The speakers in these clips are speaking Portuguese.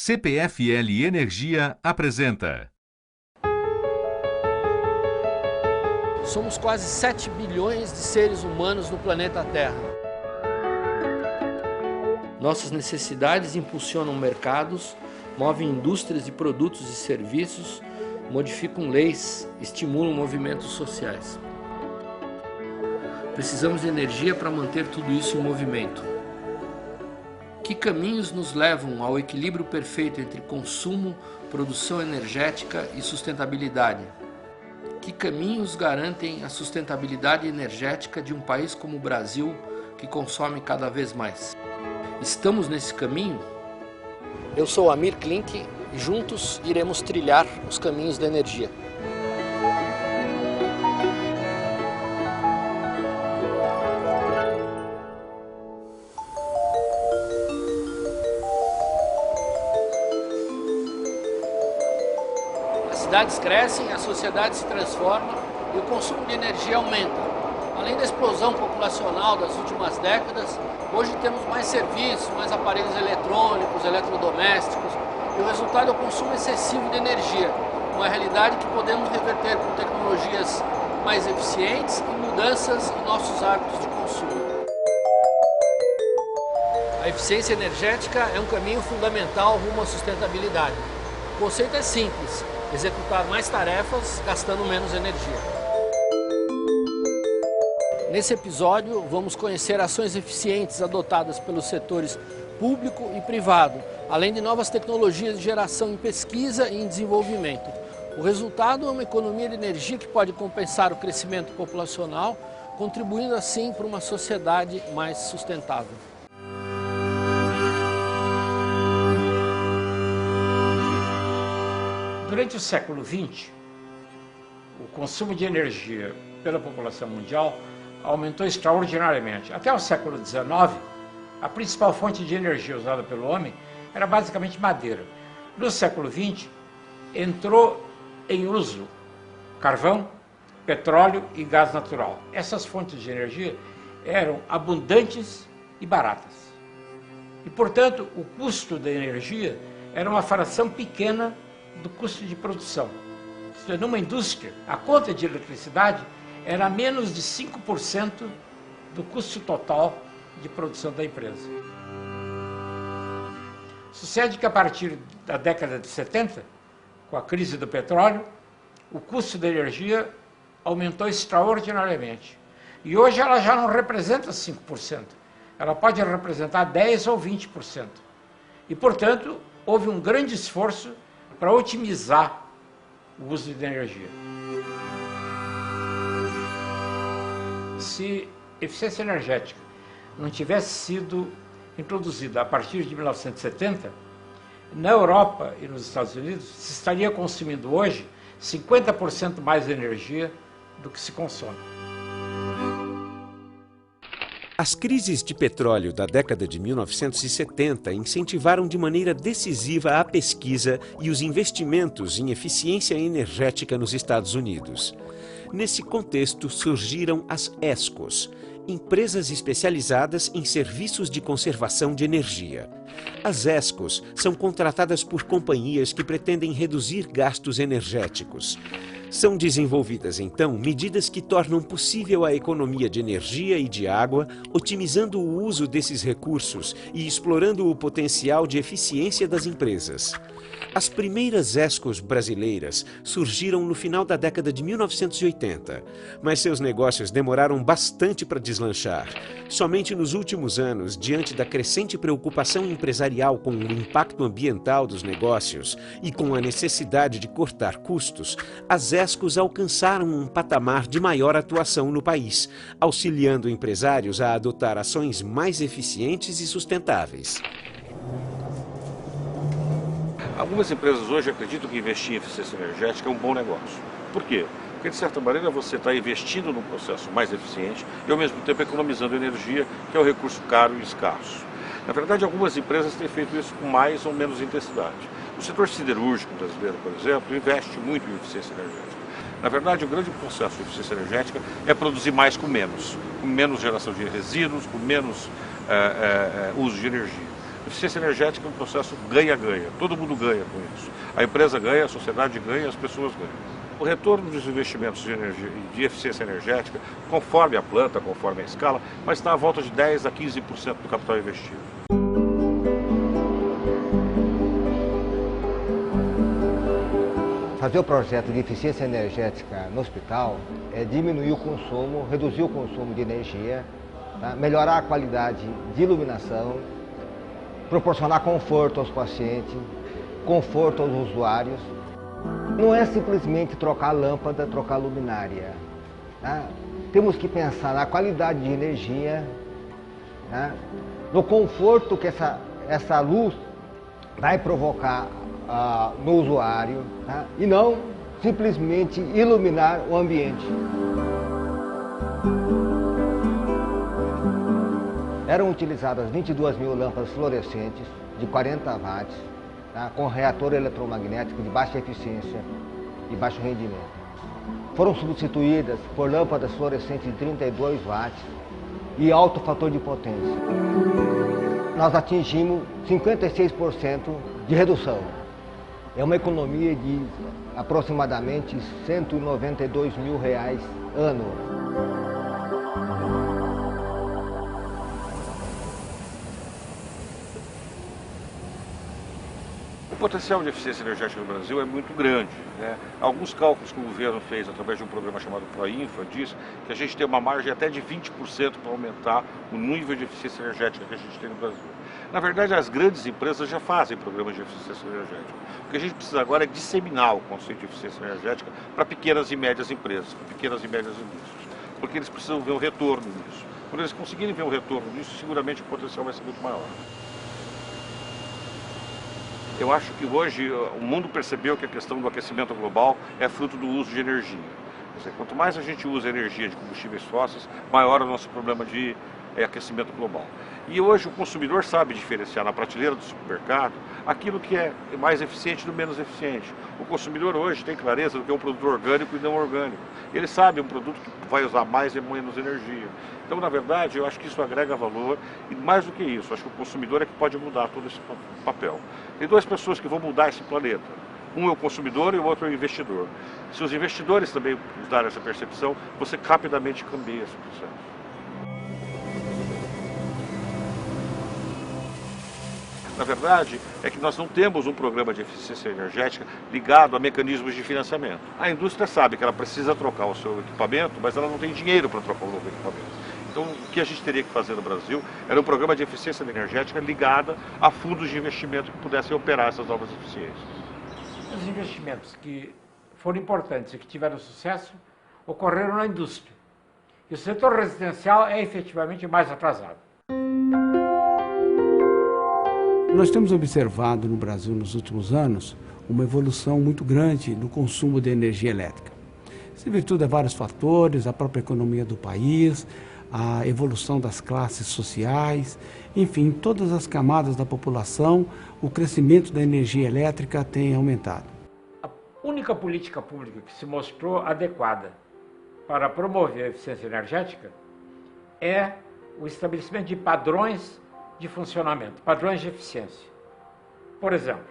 CPFL Energia apresenta. Somos quase 7 bilhões de seres humanos no planeta Terra. Nossas necessidades impulsionam mercados, movem indústrias de produtos e serviços, modificam leis, estimulam movimentos sociais. Precisamos de energia para manter tudo isso em movimento. Que caminhos nos levam ao equilíbrio perfeito entre consumo, produção energética e sustentabilidade? Que caminhos garantem a sustentabilidade energética de um país como o Brasil, que consome cada vez mais? Estamos nesse caminho? Eu sou Amir Klink e juntos iremos trilhar os caminhos da energia. As cidades crescem, a sociedade se transforma e o consumo de energia aumenta. Além da explosão populacional das últimas décadas, hoje temos mais serviços, mais aparelhos eletrônicos, eletrodomésticos, e o resultado é o consumo excessivo de energia, uma realidade que podemos reverter com tecnologias mais eficientes e mudanças em nossos hábitos de consumo. A eficiência energética é um caminho fundamental rumo à sustentabilidade. O conceito é simples: executar mais tarefas gastando menos energia. Nesse episódio, vamos conhecer ações eficientes adotadas pelos setores público e privado, além de novas tecnologias de geração em pesquisa e em desenvolvimento. O resultado é uma economia de energia que pode compensar o crescimento populacional, contribuindo assim para uma sociedade mais sustentável. Durante o século XX, o consumo de energia pela população mundial aumentou extraordinariamente. Até o século XIX, a principal fonte de energia usada pelo homem era basicamente madeira. No século XX, entrou em uso carvão, petróleo e gás natural. Essas fontes de energia eram abundantes e baratas. E, portanto, o custo da energia era uma fração pequena do custo de produção. Numa indústria, a conta de eletricidade era menos de 5% do custo total de produção da empresa. Sucede que a partir da década de 70, com a crise do petróleo, o custo da energia aumentou extraordinariamente. E hoje ela já não representa 5%, ela pode representar 10% ou 20%. E, portanto, houve um grande esforço para otimizar o uso de energia. Se eficiência energética não tivesse sido introduzida a partir de 1970, na Europa e nos Estados Unidos se estaria consumindo hoje 50% mais energia do que se consome. As crises de petróleo da década de 1970 incentivaram de maneira decisiva a pesquisa e os investimentos em eficiência energética nos Estados Unidos. Nesse contexto surgiram as ESCOs, empresas especializadas em serviços de conservação de energia. As ESCOs são contratadas por companhias que pretendem reduzir gastos energéticos. São desenvolvidas, então, medidas que tornam possível a economia de energia e de água, otimizando o uso desses recursos e explorando o potencial de eficiência das empresas. As primeiras ESCOs brasileiras surgiram no final da década de 1980, mas seus negócios demoraram bastante para deslanchar. Somente nos últimos anos, diante da crescente preocupação empresarial com o impacto ambiental dos negócios e com a necessidade de cortar custos, as ESCOs alcançaram um patamar de maior atuação no país, auxiliando empresários a adotar ações mais eficientes e sustentáveis. Algumas empresas hoje acreditam que investir em eficiência energética é um bom negócio. Por quê? Porque, de certa maneira, você está investindo num processo mais eficiente e, ao mesmo tempo, economizando energia, que é um recurso caro e escasso. Na verdade, algumas empresas têm feito isso com mais ou menos intensidade. O setor siderúrgico brasileiro, por exemplo, investe muito em eficiência energética. Na verdade, o grande processo de eficiência energética é produzir mais com menos geração de resíduos, com menos uso de energia. Eficiência energética é um processo ganha-ganha, todo mundo ganha com isso. A empresa ganha, a sociedade ganha, as pessoas ganham. O retorno dos investimentos de energia, de eficiência energética, conforme a planta, conforme a escala, mas está à volta de 10% a 15% do capital investido. Fazer o projeto de eficiência energética no hospital é diminuir o consumo, reduzir o consumo de energia, tá? Melhorar a qualidade de iluminação, proporcionar conforto aos pacientes, conforto aos usuários. Não é simplesmente trocar lâmpada, trocar luminária. Tá? Temos que pensar na qualidade de energia, tá? No conforto que essa luz vai provocar no usuário, tá? E não simplesmente iluminar o ambiente. Eram utilizadas 22 mil lâmpadas fluorescentes de 40 watts, tá? Com reator eletromagnético de baixa eficiência e baixo rendimento. Foram substituídas por lâmpadas fluorescentes de 32 watts e alto fator de potência. Nós atingimos 56% de redução. É uma economia de aproximadamente R$192 mil ano. O potencial de eficiência energética no Brasil é muito grande, né? Alguns cálculos que o governo fez através de um programa chamado ProInfa diz que a gente tem uma margem até de 20% para aumentar o nível de eficiência energética que a gente tem no Brasil. Na verdade, as grandes empresas já fazem programas de eficiência energética. O que a gente precisa agora é disseminar o conceito de eficiência energética para pequenas e médias empresas, para pequenas e médias indústrias, porque eles precisam ver um retorno nisso. Quando eles conseguirem ver um retorno nisso, seguramente o potencial vai ser muito maior. Eu acho que hoje o mundo percebeu que a questão do aquecimento global é fruto do uso de energia. Quer dizer, quanto mais a gente usa energia de combustíveis fósseis, maior é o nosso problema de aquecimento global. E hoje o consumidor sabe diferenciar na prateleira do supermercado aquilo que é mais eficiente do menos eficiente. O consumidor hoje tem clareza do que é um produto orgânico e não orgânico. Ele sabe um produto que vai usar mais e menos energia. Então, na verdade, eu acho que isso agrega valor e mais do que isso, acho que o consumidor é que pode mudar todo esse papel. Tem duas pessoas que vão mudar esse planeta. Um é o consumidor e o outro é o investidor. Se os investidores também mudarem essa percepção, você rapidamente cambia esse processo. Na verdade, é que nós não temos um programa de eficiência energética ligado a mecanismos de financiamento. A indústria sabe que ela precisa trocar o seu equipamento, mas ela não tem dinheiro para trocar um novo equipamento. Então, o que a gente teria que fazer no Brasil era um programa de eficiência energética ligado a fundos de investimento que pudessem operar essas novas eficiências. Os investimentos que foram importantes e que tiveram sucesso ocorreram na indústria. E o setor residencial é efetivamente mais atrasado. Nós temos observado no Brasil nos últimos anos uma evolução muito grande no consumo de energia elétrica. Isso em virtude de vários fatores, a própria economia do país, a evolução das classes sociais, enfim, em todas as camadas da população, o crescimento da energia elétrica tem aumentado. A única política pública que se mostrou adequada para promover a eficiência energética é o estabelecimento de padrões de funcionamento, padrões de eficiência. Por exemplo,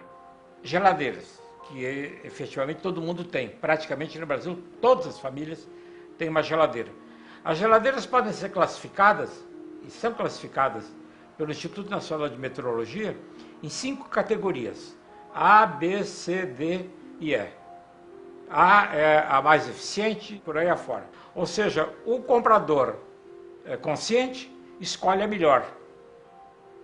geladeiras, que efetivamente todo mundo tem. Praticamente no Brasil, todas as famílias têm uma geladeira. As geladeiras podem ser classificadas, e são classificadas pelo Instituto Nacional de Meteorologia, em 5 categorias: A, B, C, D e E. A é a mais eficiente, por aí afora. Ou seja, o comprador consciente escolhe a melhor.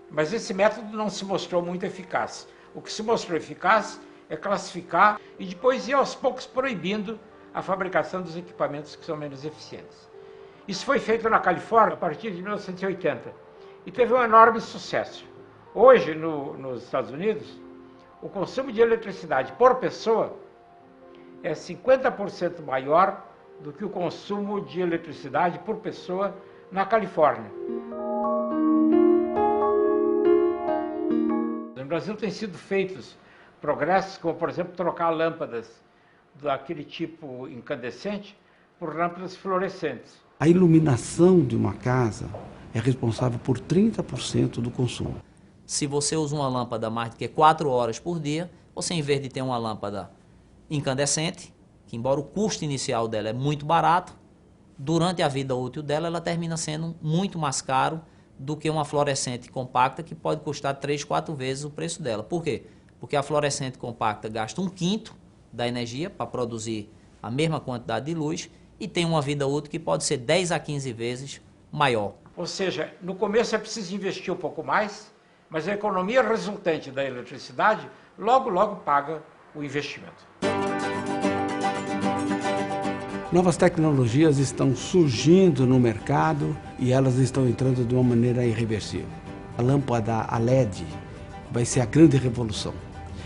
Mas esse método não se mostrou muito eficaz. O que se mostrou eficaz é classificar e depois ir aos poucos proibindo a fabricação dos equipamentos que são menos eficientes. Isso foi feito na Califórnia a partir de 1980 e teve um enorme sucesso. Hoje, nos Estados Unidos, o consumo de eletricidade por pessoa é 50% maior do que o consumo de eletricidade por pessoa na Califórnia. No Brasil têm sido feitos progressos, como, por exemplo, trocar lâmpadas daquele tipo incandescente por lâmpadas fluorescentes. A iluminação de uma casa é responsável por 30% do consumo. Se você usa uma lâmpada mais do que 4 horas por dia, você, em vez de ter uma lâmpada incandescente, que embora o custo inicial dela é muito barato, durante a vida útil dela, ela termina sendo muito mais caro do que uma fluorescente compacta, que pode custar 3, 4 vezes o preço dela. Por quê? Porque a fluorescente compacta gasta 1/5 da energia para produzir a mesma quantidade de luz e tem uma vida útil que pode ser 10 a 15 vezes maior. Ou seja, no começo é preciso investir um pouco mais, mas a economia resultante da eletricidade logo paga o investimento. Novas tecnologias estão surgindo no mercado e elas estão entrando de uma maneira irreversível. A lâmpada a LED vai ser a grande revolução.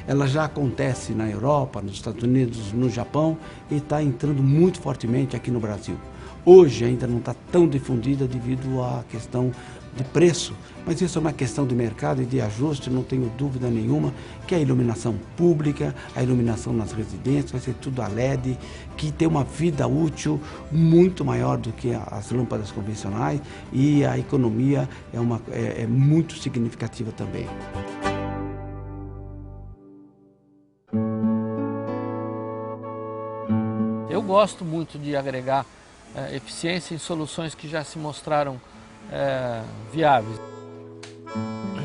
Ela já acontece na Europa, nos Estados Unidos, no Japão e está entrando muito fortemente aqui no Brasil. Hoje ainda não está tão difundida devido à questão de preço, mas isso é uma questão de mercado e de ajuste, não tenho dúvida nenhuma que a iluminação pública, a iluminação nas residências, vai ser tudo a LED, que tem uma vida útil muito maior do que as lâmpadas convencionais e a economia é muito significativa também. Eu gosto muito de agregar eficiência em soluções que já se mostraram viáveis.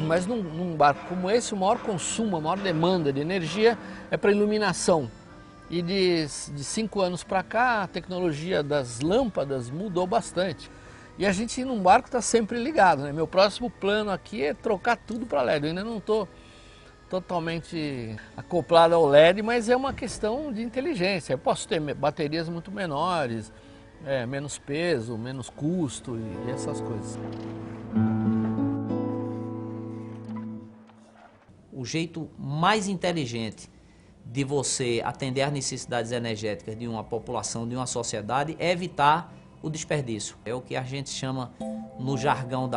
Mas num barco como esse, o maior consumo, a maior demanda de energia é para iluminação. E de 5 anos para cá, a tecnologia das lâmpadas mudou bastante. E a gente num barco está sempre ligado, né? Meu próximo plano aqui é trocar tudo para LED. Eu ainda não estou totalmente acoplado ao LED, mas é uma questão de inteligência. Eu posso ter baterias muito menores, menos peso, menos custo e essas coisas. O jeito mais inteligente de você atender às necessidades energéticas de uma população, de uma sociedade, é evitar o desperdício. É o que a gente chama, no jargão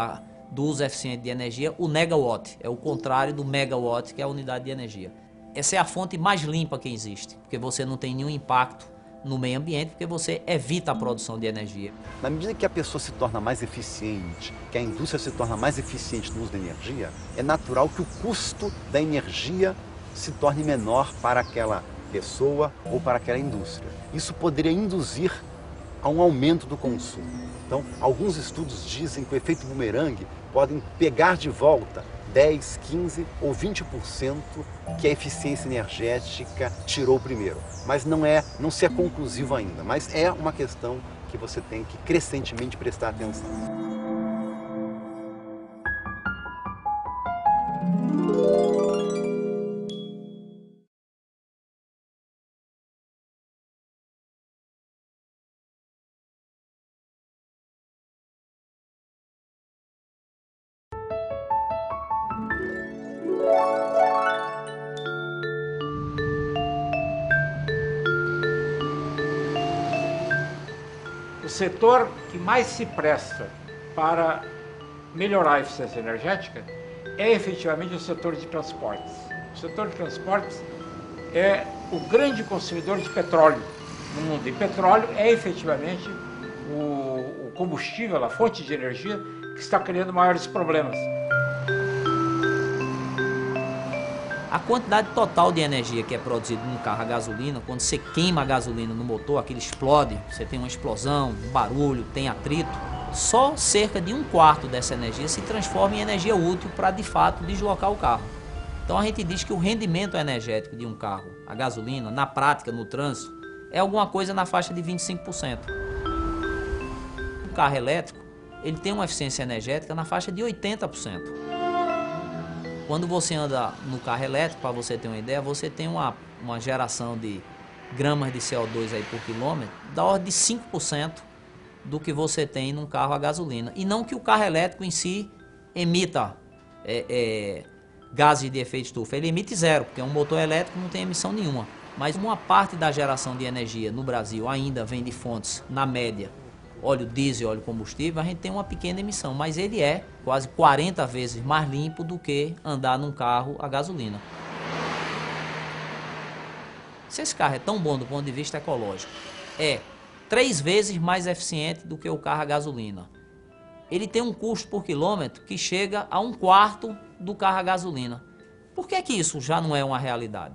do uso eficiente de energia, o negawatt. É o contrário do megawatt, que é a unidade de energia. Essa é a fonte mais limpa que existe, porque você não tem nenhum impacto no meio ambiente, porque você evita a produção de energia. Na medida que a pessoa se torna mais eficiente, que a indústria se torna mais eficiente no uso da energia, é natural que o custo da energia se torne menor para aquela pessoa ou para aquela indústria. Isso poderia induzir a um aumento do consumo. Então, alguns estudos dizem que o efeito bumerangue podem pegar de volta 10, 15 ou 20% que a eficiência energética tirou primeiro. Mas não se é conclusivo ainda, mas é uma questão que você tem que crescentemente prestar atenção. O setor que mais se presta para melhorar a eficiência energética é efetivamente o setor de transportes. O setor de transportes é o grande consumidor de petróleo no mundo. E petróleo é efetivamente o combustível, a fonte de energia que está criando maiores problemas. A quantidade total de energia que é produzida num carro a gasolina, quando você queima a gasolina no motor, aquilo explode, você tem uma explosão, um barulho, tem atrito, só cerca de 1/4 dessa energia se transforma em energia útil para, de fato, deslocar o carro. Então a gente diz que o rendimento energético de um carro a gasolina, na prática, no trânsito, é alguma coisa na faixa de 25%. O carro elétrico, ele tem uma eficiência energética na faixa de 80%. Quando você anda no carro elétrico, para você ter uma ideia, você tem uma geração de gramas de CO2 aí por quilômetro da ordem de 5% do que você tem num carro a gasolina. E não que o carro elétrico em si emita gases de efeito estufa. Ele emite zero, porque um motor elétrico não tem emissão nenhuma. Mas uma parte da geração de energia no Brasil ainda vem de fontes, na média, óleo diesel, óleo combustível, a gente tem uma pequena emissão, mas ele é quase 40 vezes mais limpo do que andar num carro a gasolina. Se esse carro é tão bom do ponto de vista ecológico, é 3 vezes mais eficiente do que o carro a gasolina. Ele tem um custo por quilômetro que chega a 1/4 do carro a gasolina. Por que que isso já não é uma realidade?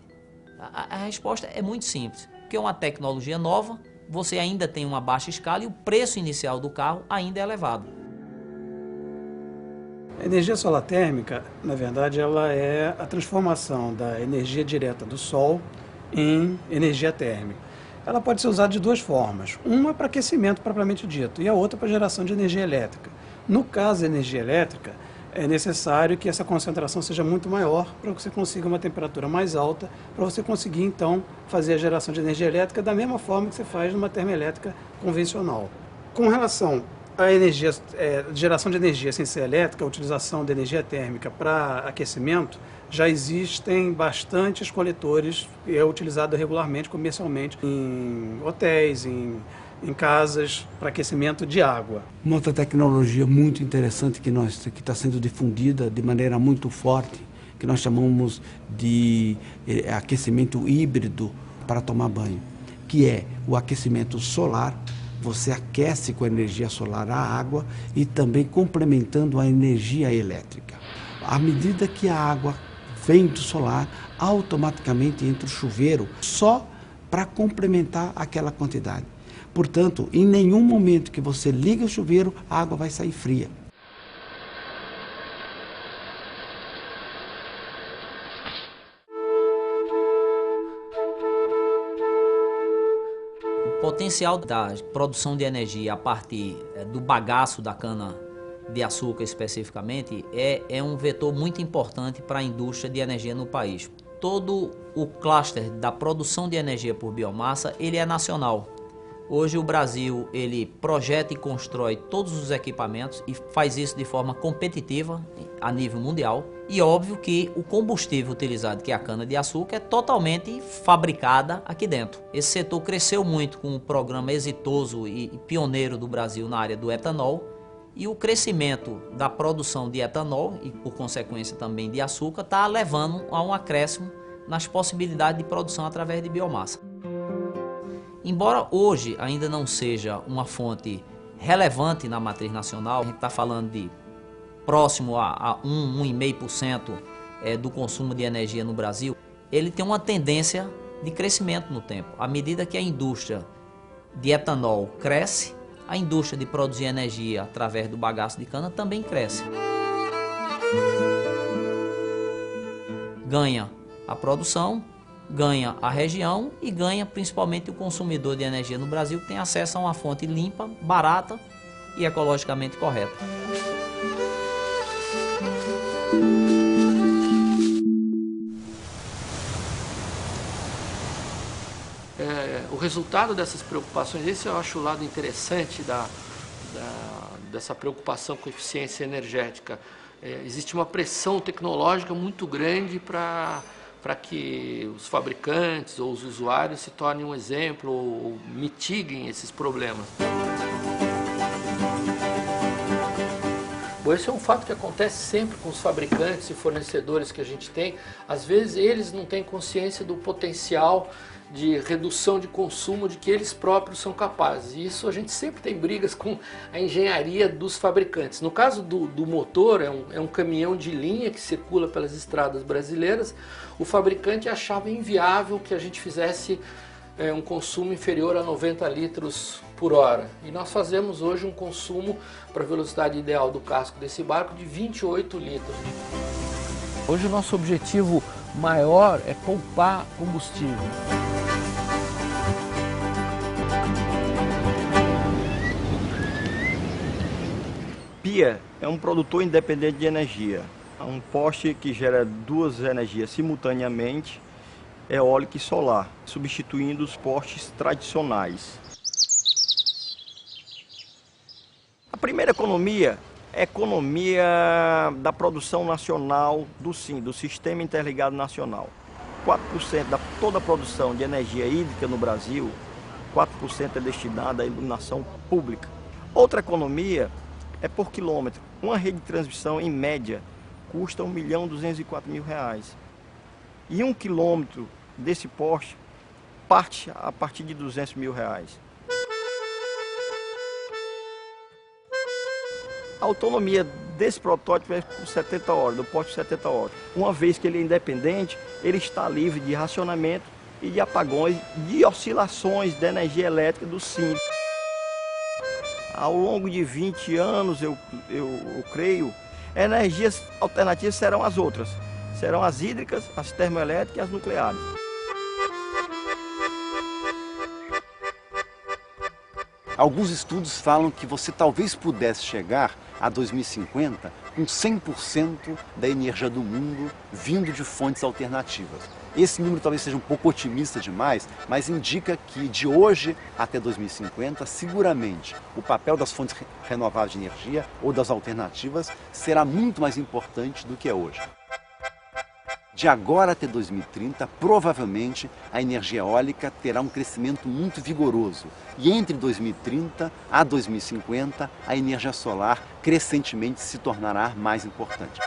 A resposta é muito simples, porque é uma tecnologia nova, você ainda tem uma baixa escala e o preço inicial do carro ainda é elevado. A energia solar térmica, na verdade, ela é a transformação da energia direta do sol em energia térmica. Ela pode ser usada de duas formas. Uma para aquecimento propriamente dito e a outra para geração de energia elétrica. No caso da energia elétrica, é necessário que essa concentração seja muito maior para que você consiga uma temperatura mais alta, para você conseguir, então, fazer a geração de energia elétrica da mesma forma que você faz numa termoelétrica convencional. Com relação à geração de energia sem ser elétrica, a utilização de energia térmica para aquecimento, já existem bastantes coletores e é utilizado regularmente, comercialmente, em hotéis, em casas para aquecimento de água. Uma outra tecnologia muito interessante que está sendo difundida de maneira muito forte, que nós chamamos de aquecimento híbrido para tomar banho, que é o aquecimento solar. Você aquece com a energia solar a água e também complementando a energia elétrica. À medida que a água vem do solar, automaticamente entra o chuveiro só para complementar aquela quantidade. Portanto, em nenhum momento que você liga o chuveiro, a água vai sair fria. O potencial da produção de energia a partir do bagaço da cana de açúcar especificamente é um vetor muito importante para a indústria de energia no país. Todo o cluster da produção de energia por biomassa, ele é nacional. Hoje o Brasil, ele projeta e constrói todos os equipamentos e faz isso de forma competitiva a nível mundial. E óbvio que o combustível utilizado, que é a cana-de-açúcar, é totalmente fabricada aqui dentro. Esse setor cresceu muito com um programa exitoso e pioneiro do Brasil na área do etanol. E o crescimento da produção de etanol e, por consequência, também de açúcar, está levando a um acréscimo nas possibilidades de produção através de biomassa. Embora hoje ainda não seja uma fonte relevante na matriz nacional, a gente está falando de próximo a 1,5% do consumo de energia no Brasil, ele tem uma tendência de crescimento no tempo. À medida que a indústria de etanol cresce, a indústria de produzir energia através do bagaço de cana também cresce. Ganha a produção, ganha a região e ganha principalmente o consumidor de energia no Brasil, que tem acesso a uma fonte limpa, barata e ecologicamente correta. O resultado dessas preocupações, esse eu acho o lado interessante dessa preocupação com eficiência energética. Existe uma pressão tecnológica muito grande para que os fabricantes ou os usuários se tornem um exemplo ou mitiguem esses problemas. Bom, esse é um fato que acontece sempre com os fabricantes e fornecedores que a gente tem. Às vezes eles não têm consciência do potencial de redução de consumo de que eles próprios são capazes. E isso a gente sempre tem brigas com a engenharia dos fabricantes. No caso do motor, é um caminhão de linha que circula pelas estradas brasileiras. O fabricante achava inviável que a gente fizesse um consumo inferior a 90 litros por hora. E nós fazemos hoje um consumo para a velocidade ideal do casco desse barco de 28 litros. Hoje o nosso objetivo maior é poupar combustível. Pia é um produtor independente de energia. É um poste que gera duas energias simultaneamente, eólica e solar, substituindo os postes tradicionais. A primeira economia é a economia da produção nacional do SIN, do Sistema Interligado Nacional. 4% da toda a produção de energia hídrica no Brasil, 4% é destinada à iluminação pública. Outra economia é por quilômetro. Uma rede de transmissão, em média, custa R$1.204.000. E 1 quilômetro desse poste parte a partir de R$200.000. A autonomia desse protótipo é por 70 horas, do poste 70 horas. Uma vez que ele é independente, ele está livre de racionamento e de apagões, de oscilações da energia elétrica do SIM. Ao longo de 20 anos, eu creio, energias alternativas serão as outras. Serão as hídricas, as termoelétricas e as nucleares. Alguns estudos falam que você talvez pudesse chegar a 2050 com 100% da energia do mundo vindo de fontes alternativas. Esse número talvez seja um pouco otimista demais, mas indica que de hoje até 2050, seguramente, o papel das fontes renováveis de energia ou das alternativas será muito mais importante do que é hoje. De agora até 2030, provavelmente a energia eólica terá um crescimento muito vigoroso. E entre 2030 a 2050, a energia solar crescentemente se tornará mais importante.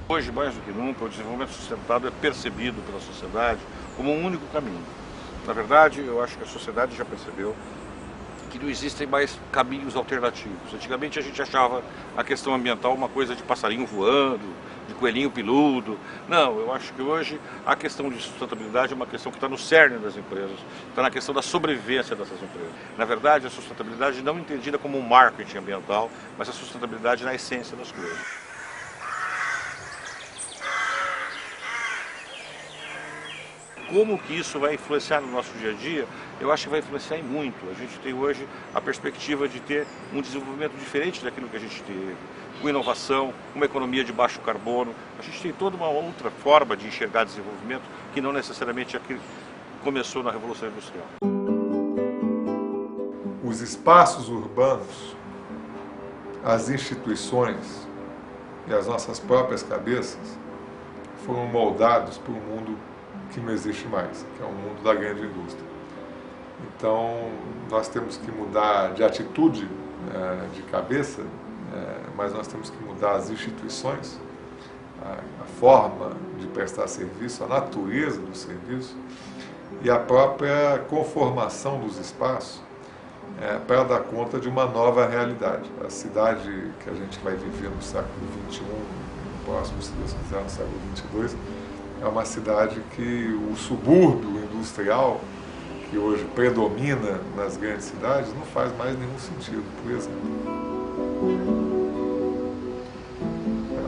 Hoje, mais do que nunca, o desenvolvimento sustentável é percebido pela sociedade como um único caminho. Na verdade, eu acho que a sociedade já percebeu que não existem mais caminhos alternativos. Antigamente a gente achava a questão ambiental uma coisa de passarinho voando, de coelhinho peludo. Não, eu acho que hoje a questão de sustentabilidade é uma questão que está no cerne das empresas, está na questão da sobrevivência dessas empresas. Na verdade, a sustentabilidade não entendida como um marketing ambiental, mas a sustentabilidade na essência das coisas. Como que isso vai influenciar no nosso dia a dia? Eu acho que vai influenciar em muito. A gente tem hoje a perspectiva de ter um desenvolvimento diferente daquilo que a gente teve, com inovação, uma economia de baixo carbono. A gente tem toda uma outra forma de enxergar desenvolvimento que não necessariamente aquilo que começou na Revolução Industrial. Os espaços urbanos, as instituições e as nossas próprias cabeças foram moldados por um mundo que não existe mais, que é o mundo da grande indústria. Então, nós temos que mudar de atitude, de cabeça, mas nós temos que mudar as instituições, a forma de prestar serviço, a natureza do serviço e a própria conformação dos espaços para dar conta de uma nova realidade. A cidade que a gente vai viver no século XXI, no próximo, se Deus quiser, no século XXII, é uma cidade que o subúrbio industrial, que hoje predomina nas grandes cidades, não faz mais nenhum sentido, por exemplo.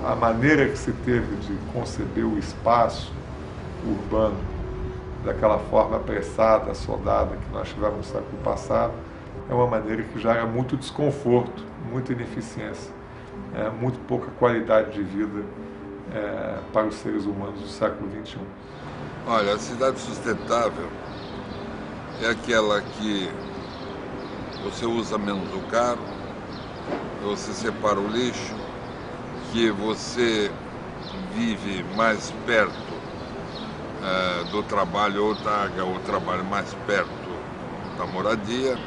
A maneira que se teve de conceber o espaço urbano daquela forma apressada, soldada que nós tivemos no século passado, é uma maneira que gera muito desconforto, muita ineficiência, muito pouca qualidade de vida para os seres humanos do século XXI. Olha, a cidade sustentável é aquela que você usa menos o carro, você separa o lixo, que você vive mais perto do trabalho ou traga o trabalho mais perto da moradia.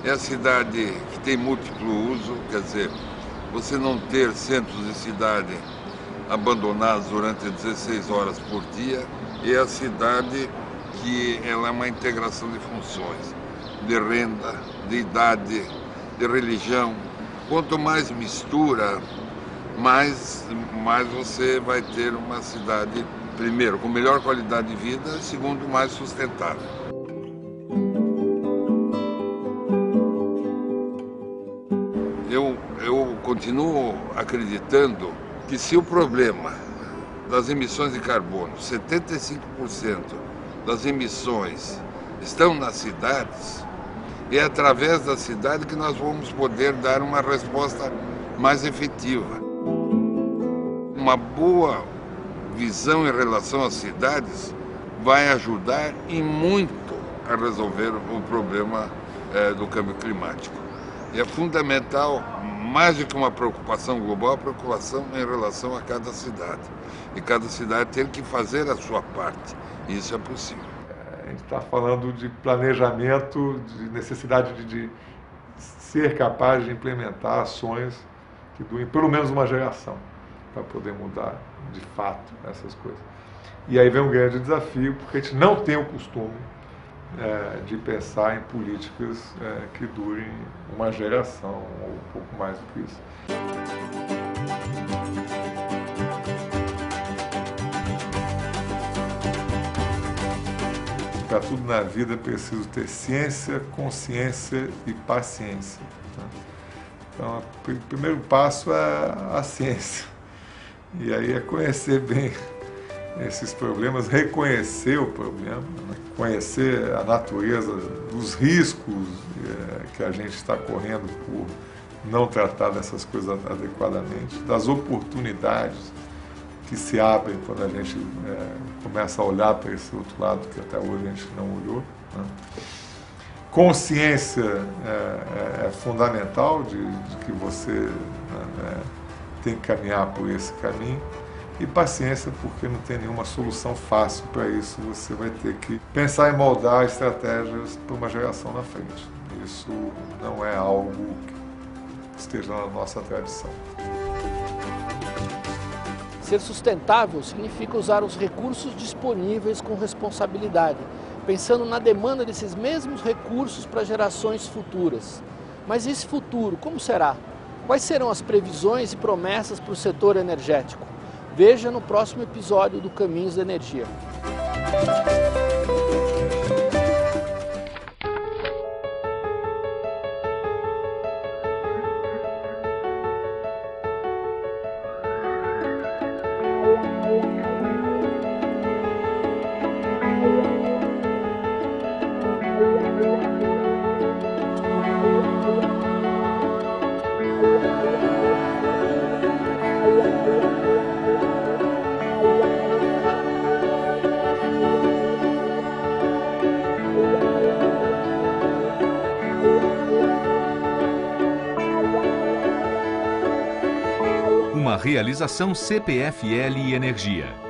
É a cidade que tem múltiplo uso, quer dizer, você não ter centros de cidade abandonados durante 16 horas por dia, e a cidade que ela é uma integração de funções, de renda, de idade, de religião. Quanto mais mistura, mais você vai ter uma cidade, primeiro, com melhor qualidade de vida, segundo, mais sustentável. Eu continuo acreditando que se o problema das emissões de carbono, 75% das emissões estão nas cidades, é através da cidade que nós vamos poder dar uma resposta mais efetiva. Uma boa visão em relação às cidades vai ajudar e muito a resolver o problema do câmbio climático. E é fundamental, mais do que uma preocupação global, a preocupação em relação a cada cidade. E cada cidade tem que fazer a sua parte. E isso é possível. A gente está falando de planejamento, de necessidade de ser capaz de implementar ações que durem pelo menos uma geração para poder mudar de fato essas coisas. E aí vem um grande desafio, porque a gente não tem o costume de pensar em políticas que durem uma geração ou um pouco mais do que isso. Para tudo na vida é preciso ter ciência, consciência e paciência. Então, o primeiro passo é a ciência. E aí é conhecer bem esses problemas, reconhecer o problema, né? Conhecer a natureza dos riscos que a gente está correndo por não tratar dessas coisas adequadamente, das oportunidades que se abrem quando a gente começa a olhar para esse outro lado que até hoje a gente não olhou, né? Consciência é fundamental de que você tem que caminhar por esse caminho. E paciência, porque não tem nenhuma solução fácil para isso. Você vai ter que pensar em moldar estratégias para uma geração na frente. Isso não é algo que esteja na nossa tradição. Ser sustentável significa usar os recursos disponíveis com responsabilidade, pensando na demanda desses mesmos recursos para gerações futuras. Mas esse futuro, como será? Quais serão as previsões e promessas para o setor energético? Veja no próximo episódio do Caminhos da Energia. Uma realização CPFL e Energia.